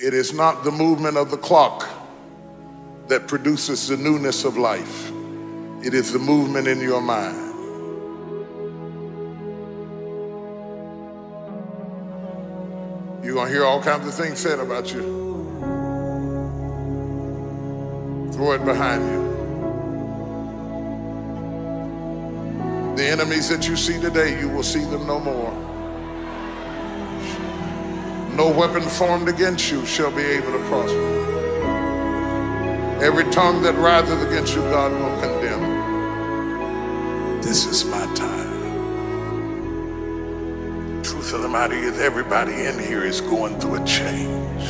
It is not the movement of the clock that produces the newness of life. It is the movement in your mind. You're going to hear all kinds of things said about you. Throw it behind you. The enemies that you see today, you will see them no more. No weapon formed against you shall be able to prosper. Every tongue that riseth against you, God will condemn. This is my time. Truth of the matter is, everybody in here is going through a change.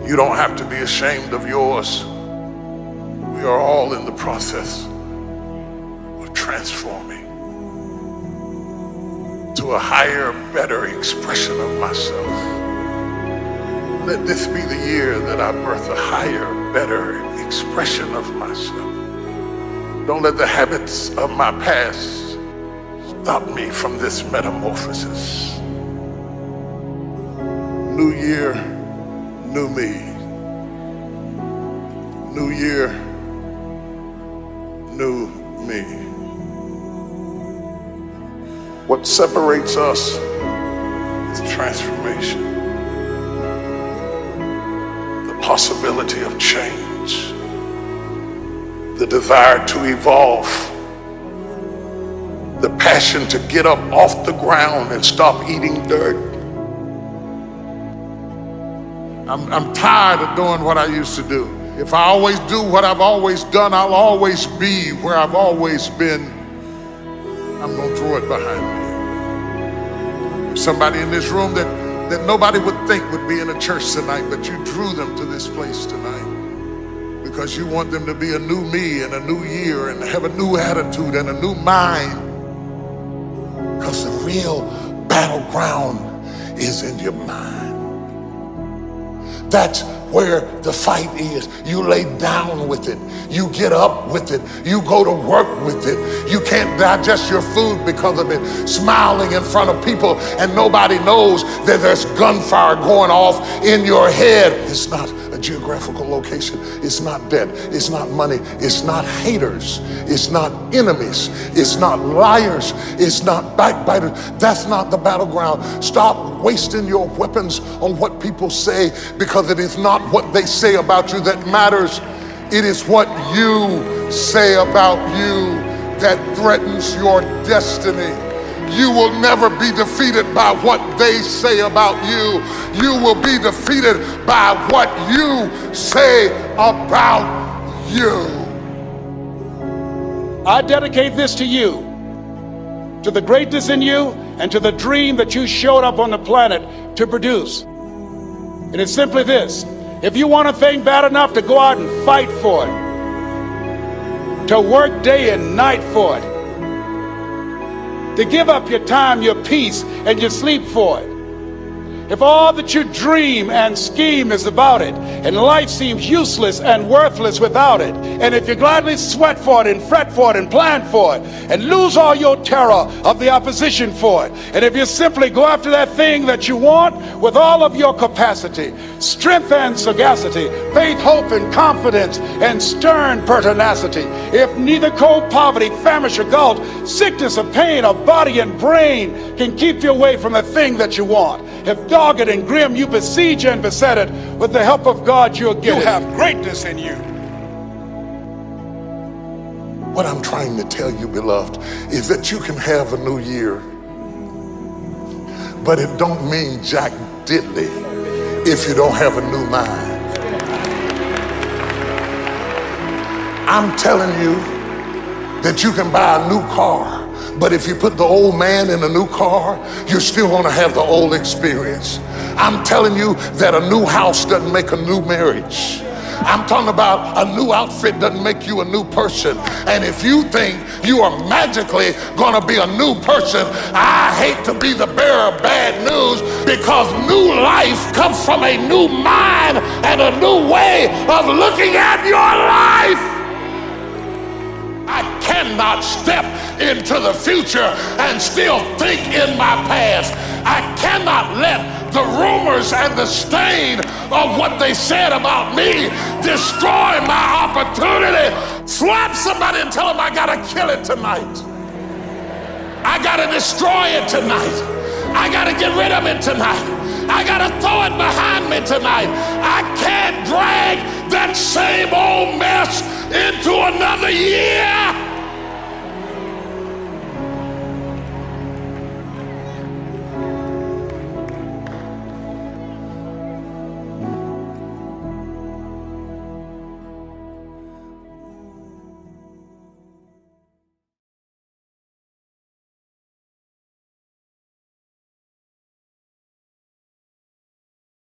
You don't have to be ashamed of yours. We are all in the process of transforming to a higher, better expression of myself. Let this be the year that I birth a higher, better expression of myself. Don't let the habits of my past stop me from this metamorphosis. New year, new me. New year, new me. What separates us is transformation. The possibility of change. The desire to evolve. The passion to get up off the ground and stop eating dirt. I'm tired of doing what I used to do. If I always do what I've always done, I'll always be where I've always been. I'm going to throw it behind me. There's somebody in this room that nobody would think would be in a church tonight, but you drew them to this place tonight because you want them to be a new me and a new year and have a new attitude and a new mind. Because the real battleground is in your mind. That's where the fight is. You lay down with it. You get up with it. You go to work with it. You can't digest your food because of it. Smiling in front of people and nobody knows that there's gunfire going off in your head. It's not a geographical location. It's not debt. It's not money. It's not haters. It's not enemies. It's not liars. It's not backbiters. That's not the battleground. Stop wasting your weapons on what people say, because it is not what they say about you that matters. It is what you say about you that threatens your destiny. You will never be defeated by what they say about you. You will be defeated by what you say about you. I dedicate this to you, to the greatness in you, and to the dream that you showed up on the planet to produce. And it's simply this: if you want a thing bad enough to go out and fight for it, to work day and night for it, to give up your time, your peace, and your sleep for it, if all that you dream and scheme is about it, and life seems useless and worthless without it, and if you gladly sweat for it and fret for it and plan for it, and lose all your terror of the opposition for it, and if you simply go after that thing that you want with all of your capacity, strength and sagacity, faith, hope, and confidence, and stern pertinacity, if neither cold poverty, famish, or gulf, sickness or pain of body and brain can keep you away from the thing that you want, if dogged and grim you besiege and beset it, with the help of God you'll get it. You have greatness in you. What I'm trying to tell you, beloved, is that you can have a new year, but it don't mean jack diddly if you don't have a new mind. I'm telling you that you can buy a new car, but if you put the old man in a new car, you're still going to have the old experience. I'm telling you that a new house doesn't make a new marriage. I'm talking about a new outfit doesn't make you a new person. And if you think you are magically going to be a new person, I hate to be the bearer of bad news, because new life comes from a new mind and a new way of looking at your life. I cannot step into the future and still think in my past. I cannot let the rumors rumors and the stain of what they said about me destroy my opportunity. Slap somebody and tell them I gotta kill it tonight. I gotta destroy it tonight. I gotta get rid of it tonight. I gotta throw it behind me tonight. I can't drag that same old mess into another year.